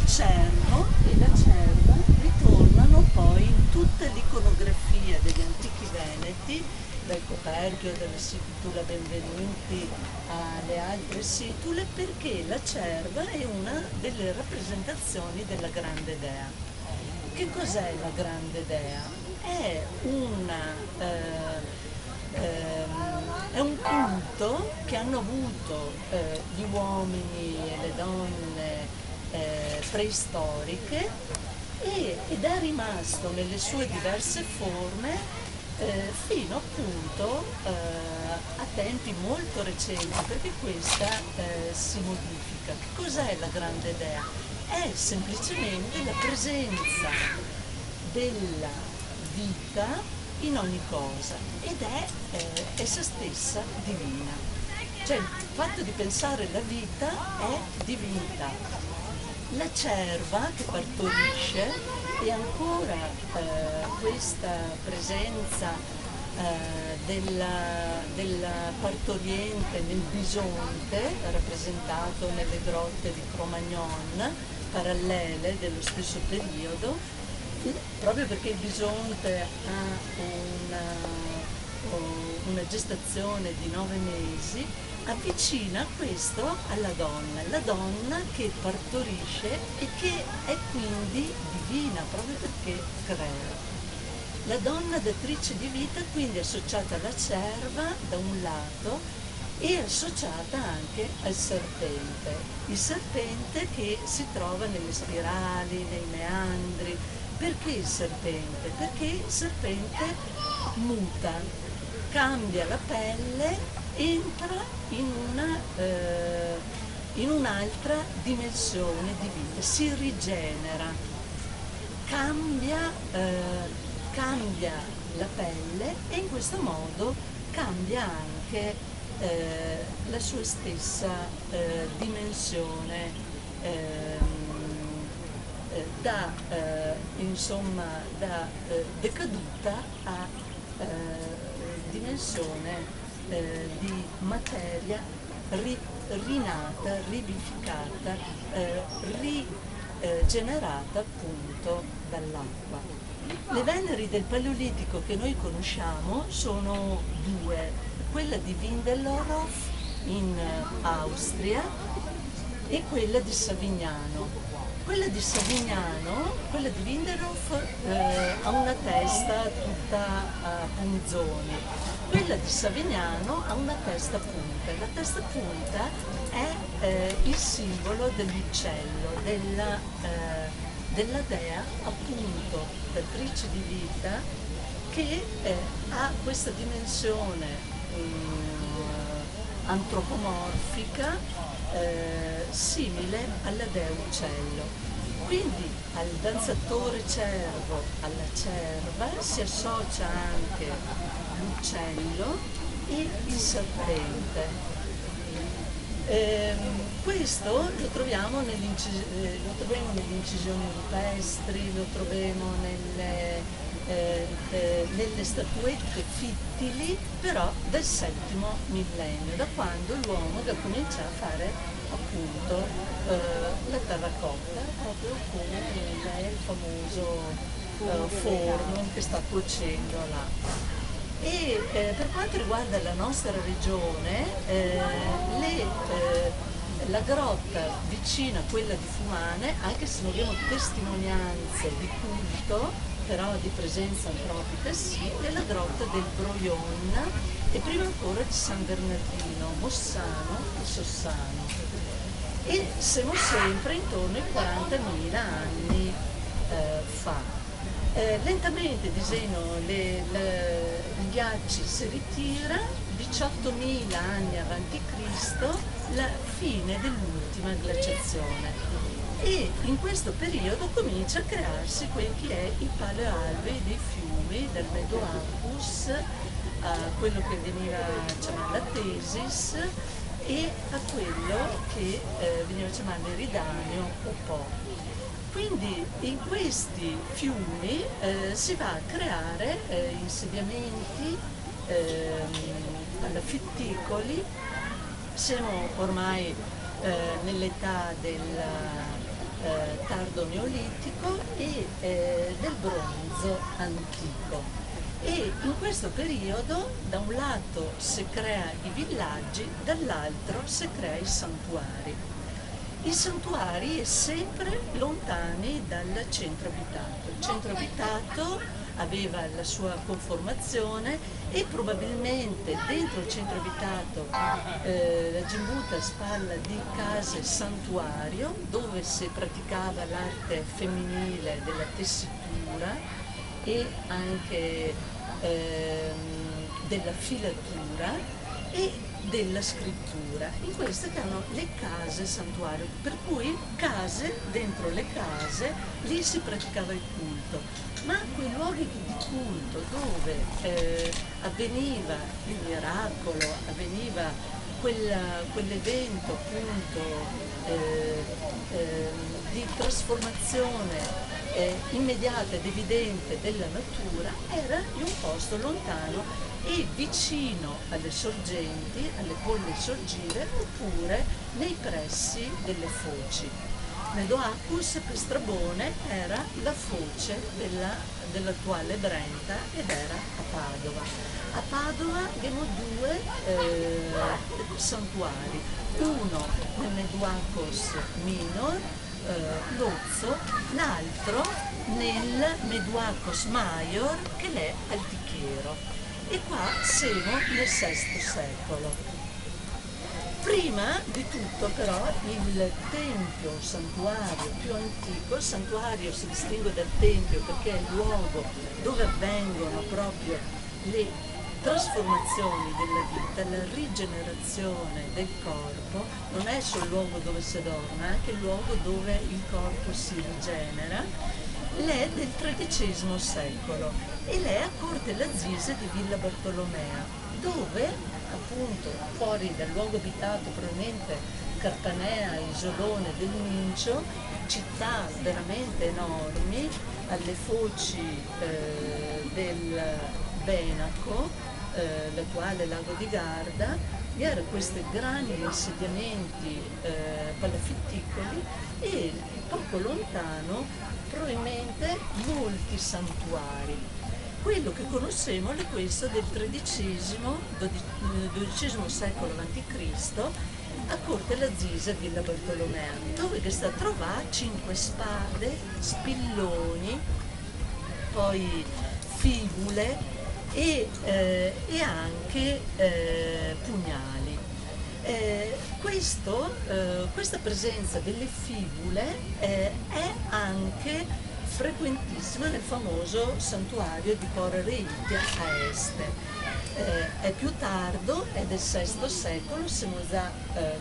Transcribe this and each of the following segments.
il cervo e la cerva ritornano poi in tutta l'iconografia degli antichi veneti, dal Coperchio, dalla Situla Benvenuti alle altre situle, perché la cerva è una delle rappresentazioni della grande dea. Che cos'è la grande dea? È è un culto che hanno avuto gli uomini e le donne preistoriche ed è rimasto nelle sue diverse forme fino appunto a tempi molto recenti, perché questa si modifica. Che cos'è la grande dea? È semplicemente la presenza della vita in ogni cosa ed è essa stessa divina. Cioè il fatto di pensare la vita è divinità. La cerva che partorisce e ancora questa presenza della partoriente nel bisonte, rappresentato nelle grotte di Cro-Magnon, parallele dello stesso periodo, proprio perché il bisonte ha una gestazione di 9 mesi, avvicina questo alla donna, la donna che partorisce e che è quindi divina proprio perché crea. La donna datrice di vita quindi è associata alla cerva da un lato e associata anche al serpente, il serpente che si trova nelle spirali, nei meandri. Perché il serpente? Perché il serpente muta, cambia la pelle, entra in un'altra dimensione di vita, si rigenera, cambia la pelle e in questo modo cambia anche la sua stessa dimensione, da decaduta a dimensione di materia rinata, rivivificata, rigenerata appunto dall'acqua. Le Veneri del Paleolitico che noi conosciamo sono due, quella di Windelorhof in Austria e quella di Savignano. Quella di Savignano, quella di Windelorhof ha una testa tutta a punzoni, quella di Savignano ha una testa a punta. La testa a punta è il simbolo dell'uccello, della dea appunto datrice di vita che ha questa dimensione antropomorfica simile alla dea uccello. Quindi al danzatore cervo, alla cerva si associa anche l'uccello e il serpente. Questo lo troviamo nelle incisioni rupestri, lo troviamo nelle statuette fittili, però del VII millennio, da quando l'uomo comincia a fare appunto la terracotta, proprio come il famoso forno che sta cuocendo là. E per quanto riguarda la nostra regione, la grotta vicina a quella di Fumane, anche se non abbiamo testimonianze di culto, però di presenza antropica sì, è la grotta del Broglion e prima ancora di San Bernardino, Mossano e Sossano. E siamo sempre intorno ai 40.000 anni fa. Lentamente disegno i ghiacci si ritira, 18.000 anni avanti Cristo, la fine dell'ultima glaciazione. E in questo periodo comincia a crearsi quel che è il paleoalvei dei fiumi, dal Medo Arcus a quello che veniva chiamato la Tesis e a quello che veniva chiamato Eridanio o Po. Quindi in questi fiumi si va a creare insediamenti fitticoli. Siamo ormai nell'età tardo neolitico e del bronzo antico. E in questo periodo da un lato si crea i villaggi, dall'altro si crea i santuari. I santuari sempre lontani dal centro abitato. Il centro abitato aveva la sua conformazione e probabilmente dentro il centro abitato la Gimbutas parla di case santuario dove si praticava l'arte femminile della tessitura e anche della filatura e della scrittura. In queste che erano le case santuario, per cui case dentro le case, lì si praticava il culto, ma quei luoghi di culto dove avveniva il miracolo, avveniva quell'evento appunto di trasformazione immediata ed evidente della natura, era in un posto lontano e vicino alle sorgenti, alle polle sorgive, oppure nei pressi delle foci. Medoacus per Strabone era la foce dell'attuale Brenta ed era a Padova. A Padova abbiamo due santuari, uno nel Medoacus Minor, Lozzo, l'altro nel Medoacus Maior che è Altichiero. E qua siamo nel VI secolo. Prima di tutto però il tempio santuario più antico, il santuario si distingue dal tempio perché è il luogo dove avvengono proprio le trasformazioni della vita, la rigenerazione del corpo, non è solo il luogo dove si dorme, è anche il luogo dove il corpo si rigenera. L'è del XIII secolo e l'è a Corte Lazise di Villa Bartolomea, dove appunto fuori dal luogo abitato, probabilmente Carpanea, Isolone del Mincio, città veramente enormi, alle foci del Benaco, l'attuale lago di Garda, vi erano questi grandi insediamenti palafitticoli e poco lontano probabilmente molti santuari. Quello che conosciamo è questo del XII secolo a.C. a Corte Lazise Villa Bartolomea, dove che sta a trovare 5 spade, spilloni, poi fibule e anche pugnali. Questa presenza delle fibule è anche frequentissima nel famoso santuario di Pora Reitia a Este. È più tardo, è del VI secolo, siamo già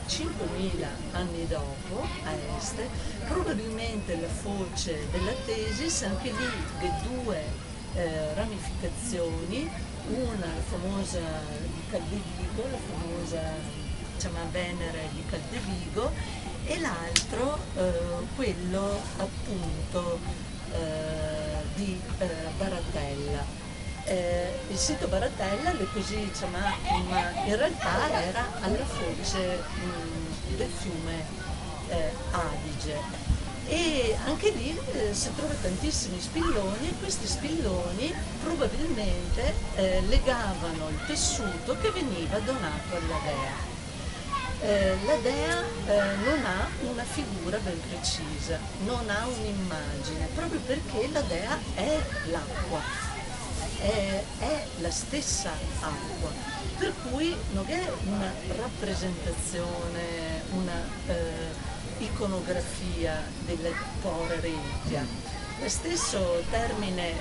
5.000 anni dopo a Este, probabilmente la foce della Tesis, anche lì le due ramificazioni, una la famosa di Caldevigo, la famosa Venere di Caldevigo, e l'altro quello appunto di Baratella. Il sito Baratella è così ma in realtà era alla foce del fiume Adige. E anche lì si trovano tantissimi spilloni e questi spilloni probabilmente legavano il tessuto che veniva donato alla dea. La dea non ha una figura ben precisa, non ha un'immagine, proprio perché la dea è l'acqua, è la stessa acqua, per cui non è una rappresentazione, una iconografia della Pora Reitia. Lo stesso termine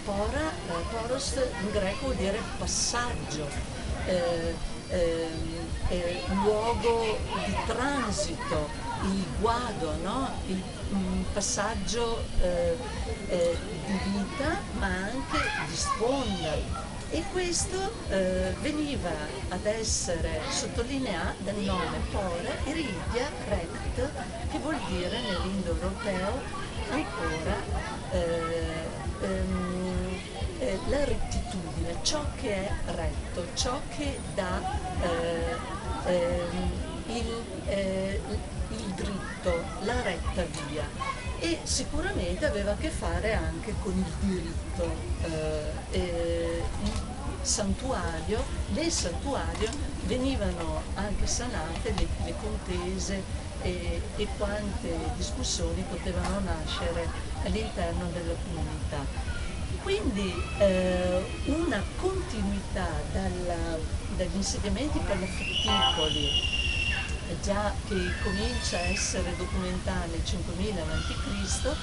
poros in greco vuol dire passaggio, luogo di transito, il guado, no? Il passaggio di vita ma anche di sponda. E questo veniva ad essere sottolineato dal nome Pora Eridia Rect, che vuol dire nell'indoeuropeo ancora la rettitudine, ciò che è retto, ciò che dà il dritto, la retta via, e sicuramente aveva a che fare anche con il diritto. Nel santuario venivano anche sanate le contese e quante discussioni potevano nascere all'interno della comunità. Quindi una continuità dagli insediamenti palafittipoli, già che comincia a essere documentata nel 5000 a.C.,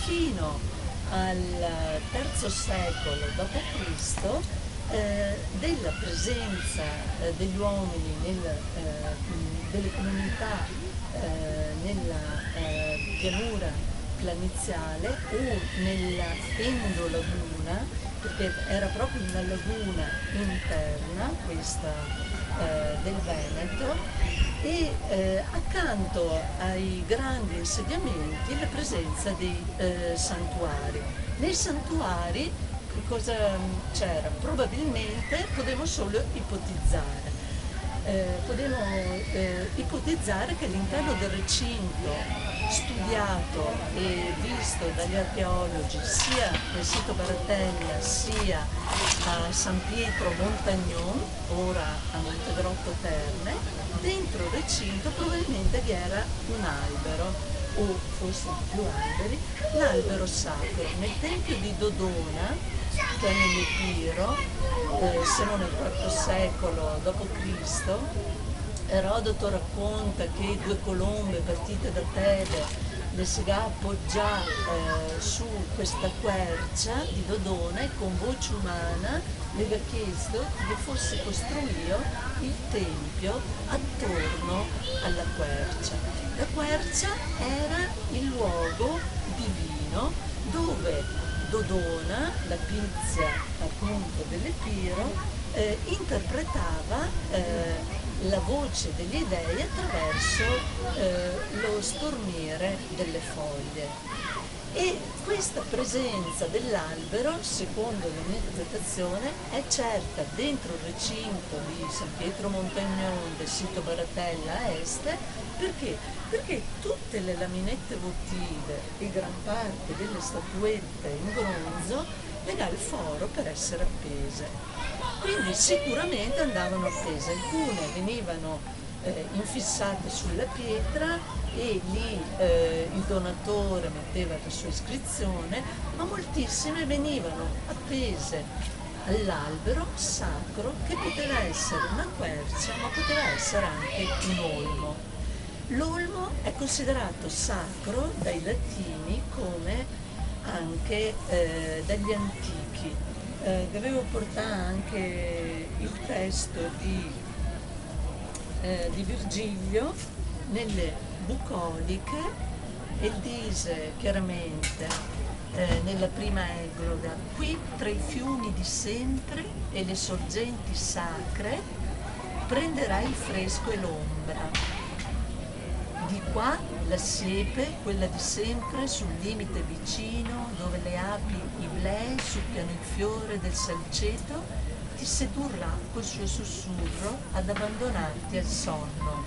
fino al III secolo d.C., della presenza degli uomini delle comunità nella pianura planiziale o nella endolaguna, perché era proprio una laguna interna questa del Veneto, e accanto ai grandi insediamenti la presenza dei santuari. Nei santuari che cosa c'era? Probabilmente potremmo solo ipotizzare. Ipotizzare che all'interno del recinto studiato e visto dagli archeologi sia nel sito Baratella sia a San Pietro Montagnon, ora a Montegrotto Terme, dentro il recinto probabilmente vi era un albero, o forse più alberi, l'albero sacro. Nel tempio di Dodona, che è nell'Epiro, se non nel IV secolo d.C., Erodoto racconta che due colombe partite da Tebe le si appoggià su questa quercia di Dodona e con voce umana le aveva chiesto che fosse costruito il tempio attorno alla quercia. La quercia era il luogo divino dove Dodona, la Pizia appunto dell'Epiro, interpretava la voce degli dei attraverso lo stormire delle foglie. E questa presenza dell'albero, secondo la mia interpretazione, è certa dentro il recinto di San Pietro Montagnon del sito Baratella a est. Perché? Perché tutte le laminette votive e gran parte delle statuette in bronzo legava il foro per essere appese. Quindi sicuramente andavano appese, alcune venivano infissate sulla pietra e lì il donatore metteva la sua iscrizione, ma moltissime venivano appese all'albero sacro, che poteva essere una quercia ma poteva essere anche un olmo. L'olmo è considerato sacro dai latini come anche dagli antichi. Vi avevo portato anche il testo di Virgilio nelle Bucoliche, e dice chiaramente nella prima egloga: qui tra i fiumi di sempre e le sorgenti sacre prenderai il fresco e l'ombra. Di qua la siepe, quella di sempre, sul limite vicino, dove le api iblei succhiano il fiore del salceto, ti sedurrà col suo sussurro ad abbandonarti al sonno.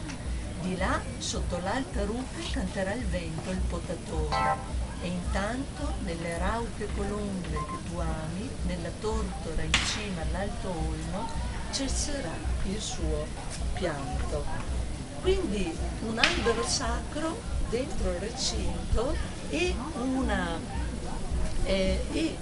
Di là, sotto l'alta rupe, canterà il vento il potatore, e intanto, nelle rauche colombe che tu ami, nella tortora in cima all'alto olmo, cesserà il suo pianto. Quindi un albero sacro dentro il recinto e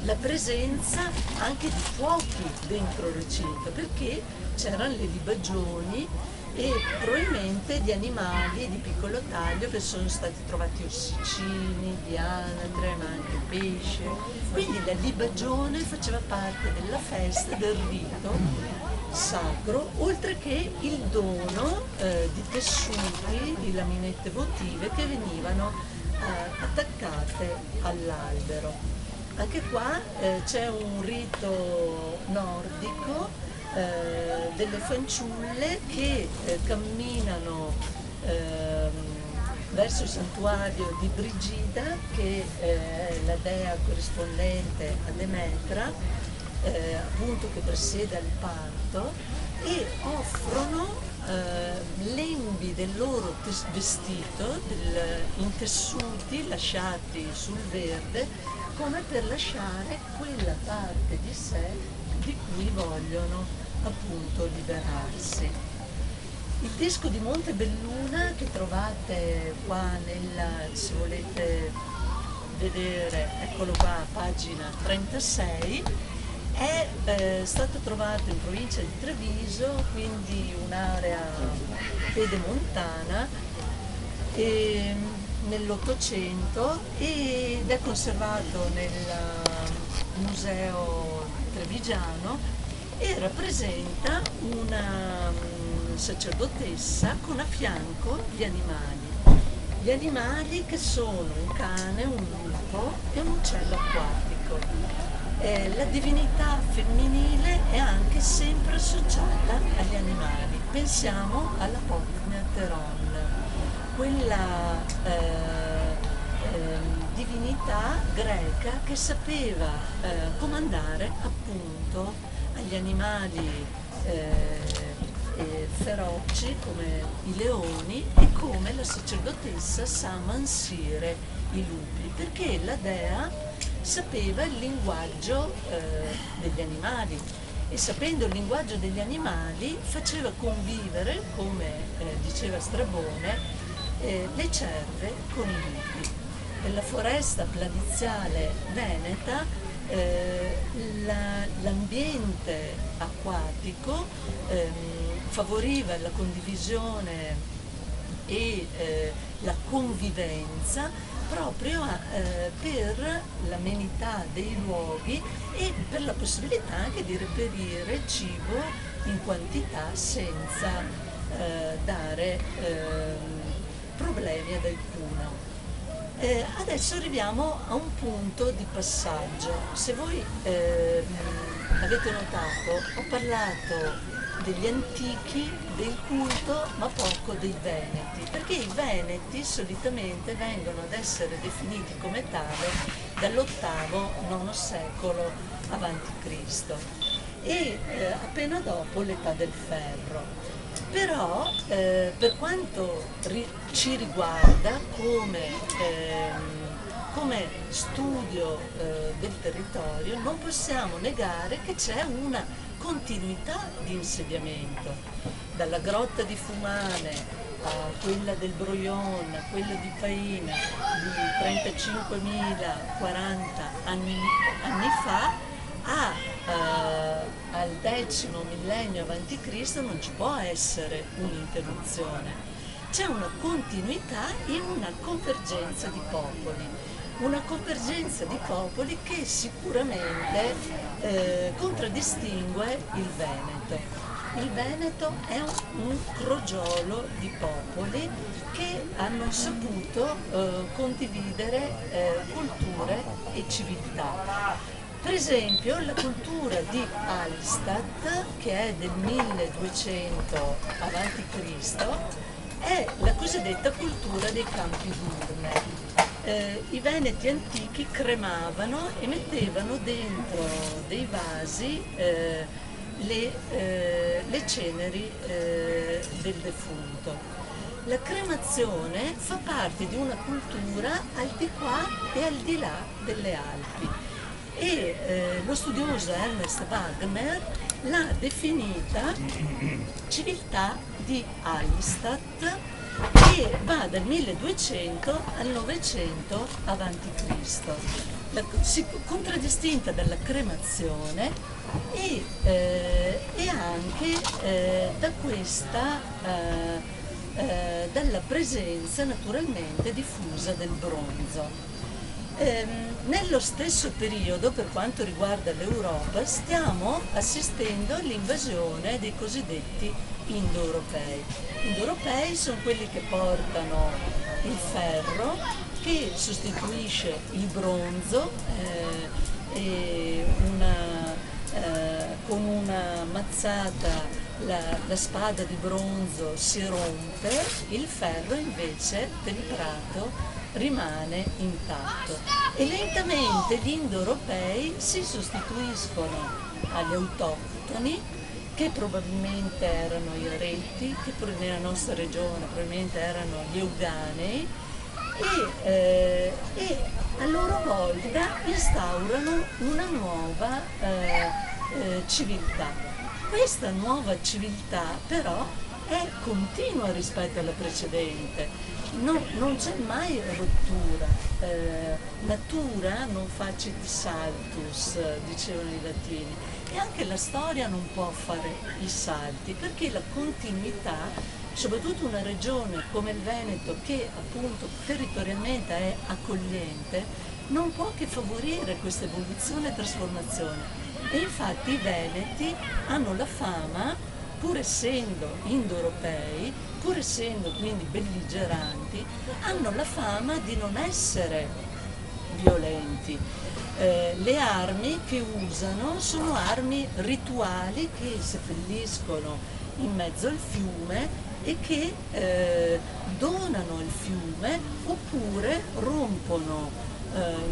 la presenza anche di fuochi dentro il recinto, perché c'erano le libagioni e probabilmente di animali di piccolo taglio che sono stati trovati ossicini, di anatre, ma anche pesce. Quindi la libagione faceva parte della festa, del rito sacro, oltre che il dono di tessuti, di laminette votive che venivano attaccate all'albero. Anche qua c'è un rito nordico delle fanciulle che camminano verso il santuario di Brigida, che è la dea corrispondente a Demetra, appunto, che presiede al parto, e offrono lembi del loro vestito in tessuti lasciati sul verde, come per lasciare quella parte di sé di cui vogliono appunto liberarsi. Il disco di Montebelluna, che trovate qua se volete vedere, eccolo qua, pagina 36, è stato trovato in provincia di Treviso, quindi un'area pedemontana, nell'Ottocento, ed è conservato nel museo trevigiano e rappresenta una sacerdotessa con a fianco gli animali. Gli animali che sono un cane, un lupo e un uccello acquatico. La divinità femminile è anche sempre associata agli animali. Pensiamo alla Hotneteron, quella divinità greca che sapeva comandare appunto agli animali feroci come i leoni, e come la sacerdotessa sa amansire i lupi, perché la dea sapeva il linguaggio degli animali, e sapendo il linguaggio degli animali faceva convivere, come diceva Strabone, le cerve con i lupi. Nella foresta planiziale veneta l'ambiente acquatico favoriva la condivisione e la convivenza proprio per l'amenità dei luoghi e per la possibilità anche di reperire cibo in quantità senza dare problemi ad alcuno. Adesso arriviamo a un punto di passaggio. Se voi avete notato, ho parlato degli antichi, del culto, ma poco dei veneti, perché i veneti solitamente vengono ad essere definiti come tale dall'8-9 secolo avanti Cristo e appena dopo l'età del ferro. Però per quanto ci riguarda come studio del territorio, non possiamo negare che c'è una continuità di insediamento, dalla grotta di Fumane a quella del Broglion, a quella di Faina di 35.040 anni fa, al X millennio avanti Cristo non ci può essere un'interruzione. C'è una continuità e una convergenza di popoli che sicuramente contraddistingue il Veneto. Il Veneto è un crogiolo di popoli che hanno saputo condividere culture e civiltà. Per esempio la cultura di Hallstatt, che è del 1200 avanti Cristo, è la cosiddetta cultura dei campi d'urne. I veneti antichi cremavano e mettevano dentro dei vasi le ceneri del defunto. La cremazione fa parte di una cultura al di qua e al di là delle Alpi. E lo studioso Ernest Wagner l'ha definita civiltà di Hallstatt, che va dal 1200 al 900 avanti Cristo, contraddistinta dalla cremazione e anche da questa dalla presenza naturalmente diffusa del bronzo. Nello stesso periodo, per quanto riguarda l'Europa, stiamo assistendo all'invasione dei cosiddetti indoeuropei. Indoeuropei sono quelli che portano il ferro, che sostituisce il bronzo e con una mazzata la spada di bronzo si rompe, il ferro invece temperato rimane intatto, e lentamente gli indoeuropei si sostituiscono agli autoctoni che probabilmente erano i Reti, che nella nostra regione probabilmente erano gli Euganei, e a loro volta instaurano una nuova civiltà. Questa nuova civiltà però è continua rispetto alla precedente, non c'è mai rottura. Natura non facit saltus, dicevano i latini, e anche la storia non può fare i salti, perché la continuità, soprattutto una regione come il Veneto, che appunto territorialmente è accogliente, non può che favorire questa evoluzione e trasformazione. E infatti i Veneti hanno la fama, pur essendo indoeuropei, pur essendo quindi belligeranti, hanno la fama di non essere violenti. Le armi che usano sono armi rituali che seppelliscono in mezzo al fiume e che donano il fiume, oppure rompono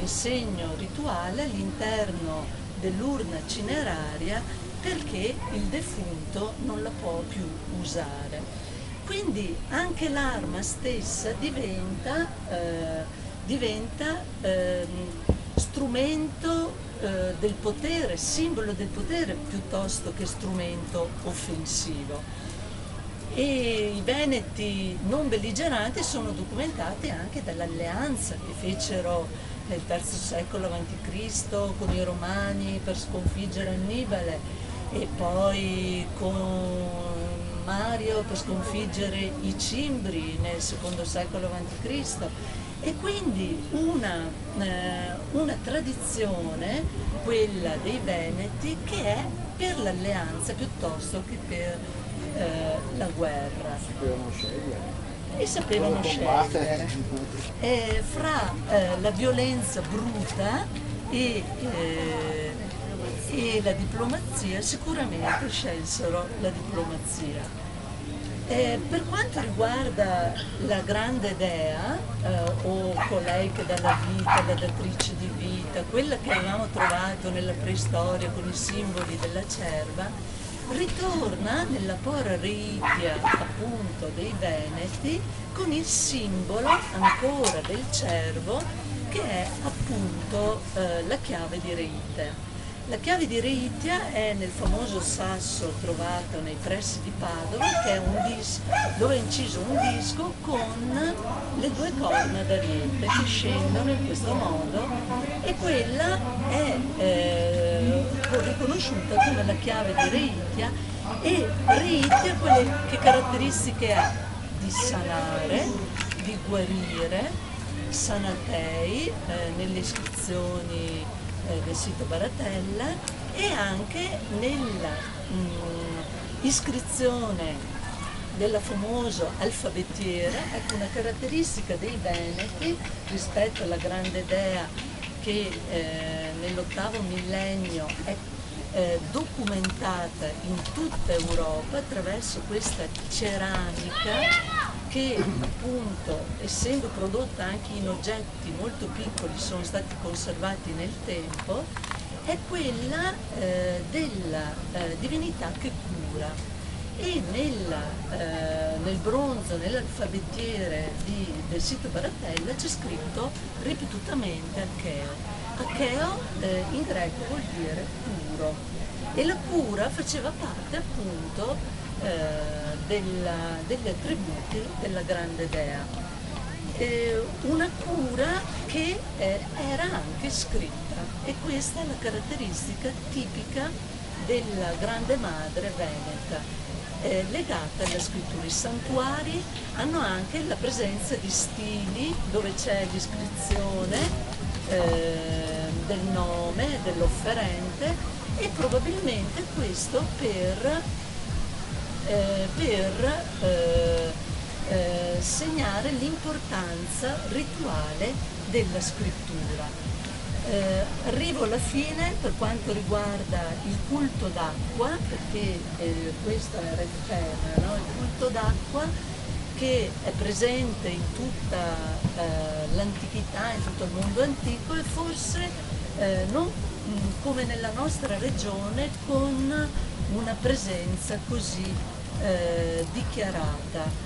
in segno rituale all'interno dell'urna cineraria, perché il defunto non la può più usare. Quindi anche l'arma stessa diventa strumento del potere, simbolo del potere, piuttosto che strumento offensivo. E i Veneti non belligeranti sono documentati anche dall'alleanza che fecero nel III secolo a.C. con i Romani per sconfiggere Annibale, e poi con Mario per sconfiggere i Cimbri nel II secolo a.C. E quindi una tradizione, quella dei Veneti, che è per l'alleanza piuttosto che per la guerra. Sapevano scegliere. E sapevano scegliere. Fra la violenza bruta e la diplomazia, sicuramente scelsero la diplomazia. Per quanto riguarda la grande dea, o colei che dà la vita, la datrice di vita, quella che avevamo trovato nella preistoria con i simboli della cerva, ritorna nella Pora Reitia appunto dei Veneti con il simbolo ancora del cervo, che è appunto la chiave di Reitia. La chiave di Reitia è nel famoso sasso trovato nei pressi di Padova, che è un disco dove è inciso un disco con le due corna d'ariete che scendono in questo modo, e quella è riconosciuta come la chiave di Reitia. E Reitia che caratteristiche ha? Di sanare, di guarire, sanatei nelle iscrizioni del sito Baratella, e anche nella iscrizione della famosa alfabettiera. Ecco, una caratteristica dei Veneti rispetto alla grande dea che nell'VIII millennio è documentata in tutta Europa attraverso questa ceramica che appunto, essendo prodotta anche in oggetti molto piccoli, sono stati conservati nel tempo, è quella della divinità che cura. E nel bronzo, nell'alfabettiere del sito Baratella, c'è scritto ripetutamente Acheo. Acheo in greco vuol dire puro, e la cura faceva parte appunto degli attributi della grande dea. Una cura che era anche scritta, e questa è la caratteristica tipica della grande madre veneta, legata alla scrittura. I santuari hanno anche la presenza di stili dove c'è l'iscrizione del nome dell'offerente, e probabilmente questo per segnare l'importanza rituale della scrittura. Arrivo alla fine per quanto riguarda il culto d'acqua, perché questo era il tema, no? Il culto d'acqua, che è presente in tutta l'antichità, in tutto il mondo antico, e forse non come nella nostra regione con una presenza così dichiarata.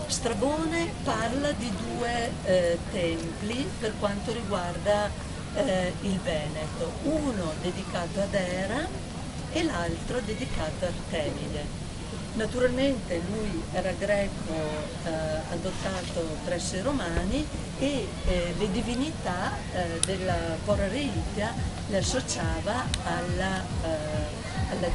Strabone parla di due templi per quanto riguarda il Veneto, uno dedicato ad Era e l'altro dedicato a Artemide. Naturalmente lui era greco adottato presso i Romani e le divinità della Porra Reitia le associava alla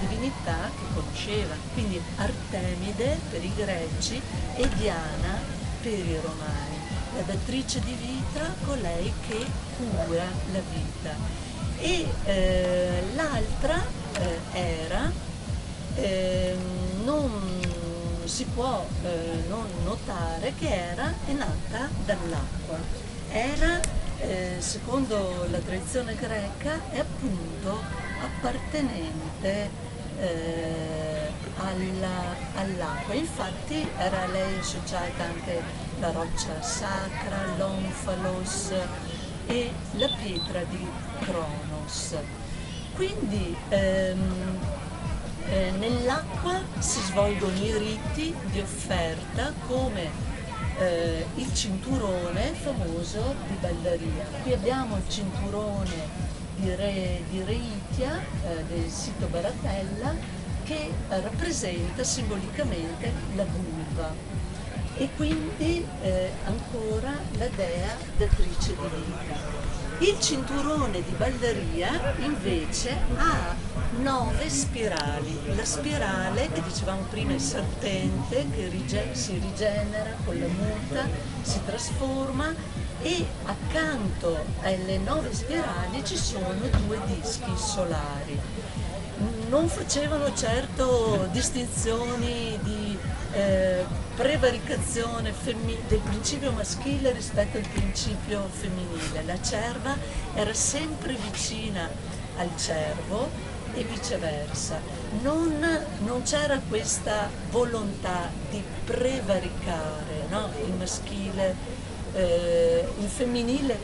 divinità che conosceva, quindi Artemide per i greci e Diana per i romani, la datrice di vita, colei che cura la vita. E l'altra Era, non si può non notare che Era è nata dall'acqua. Era, secondo la tradizione greca, è appunto appartenente all'acqua. Infatti era lei associata anche la roccia sacra, l'onfalos e la pietra di Cronos. Quindi nell'acqua si svolgono i riti di offerta come il cinturone famoso di Baldaria. Qui abbiamo il cinturone di Reitia, del sito Baratella, che rappresenta simbolicamente la vulva e quindi ancora la dea datrice di vita. Il cinturone di Baldaria invece ha 9 spirali. La spirale, che dicevamo prima, è il serpente che si rigenera con la muta, si trasforma, e accanto alle 9 spirali ci sono 2 dischi solari. Non facevano certo distinzioni di prevaricazione del principio maschile rispetto al principio femminile. La cerva era sempre vicina al cervo e viceversa. Non c'era questa volontà di prevaricare, no? Il maschile, il femminile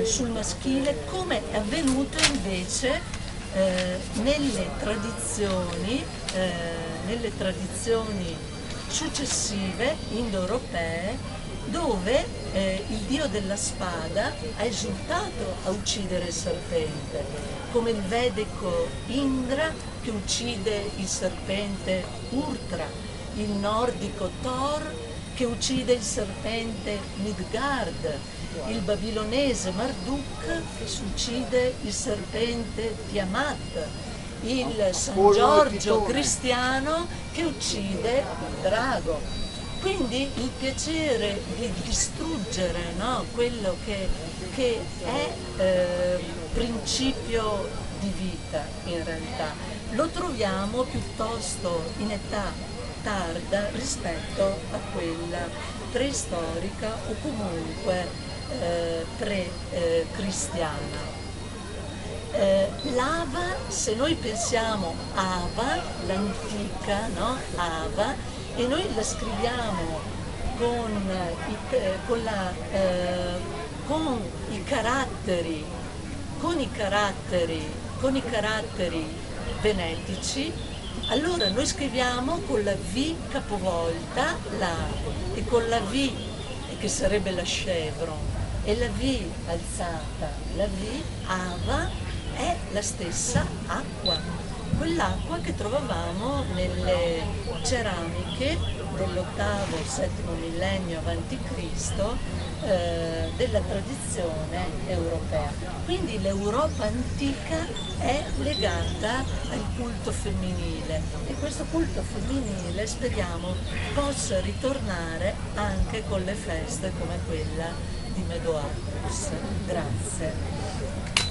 sul maschile, come è avvenuto invece nelle tradizioni successive indoeuropee, dove il dio della spada ha esultato a uccidere il serpente, come il vedico Indra che uccide il serpente Urtra, il nordico Thor che uccide il serpente Midgard, il babilonese Marduk che uccide il serpente Tiamat, il San Giorgio cristiano che uccide il drago. Quindi il piacere di distruggere, no? Quello che è principio di vita in realtà, lo troviamo piuttosto in età tarda rispetto a quella preistorica o comunque pre-cristiana. L'Ava, se noi pensiamo Ava, l'antica, no? Ava, e noi la scriviamo con i caratteri venetici, allora noi scriviamo con la V capovolta la, e con la V che sarebbe la chevron, e la V alzata, la V Ava, è la stessa acqua, quell'acqua che trovavamo nelle ceramiche dell'VIII-VII millennio a.C. Della tradizione europea. Quindi l'Europa antica è legata al culto femminile e questo culto femminile speriamo possa ritornare anche con le feste come quella di Medoacus. Grazie.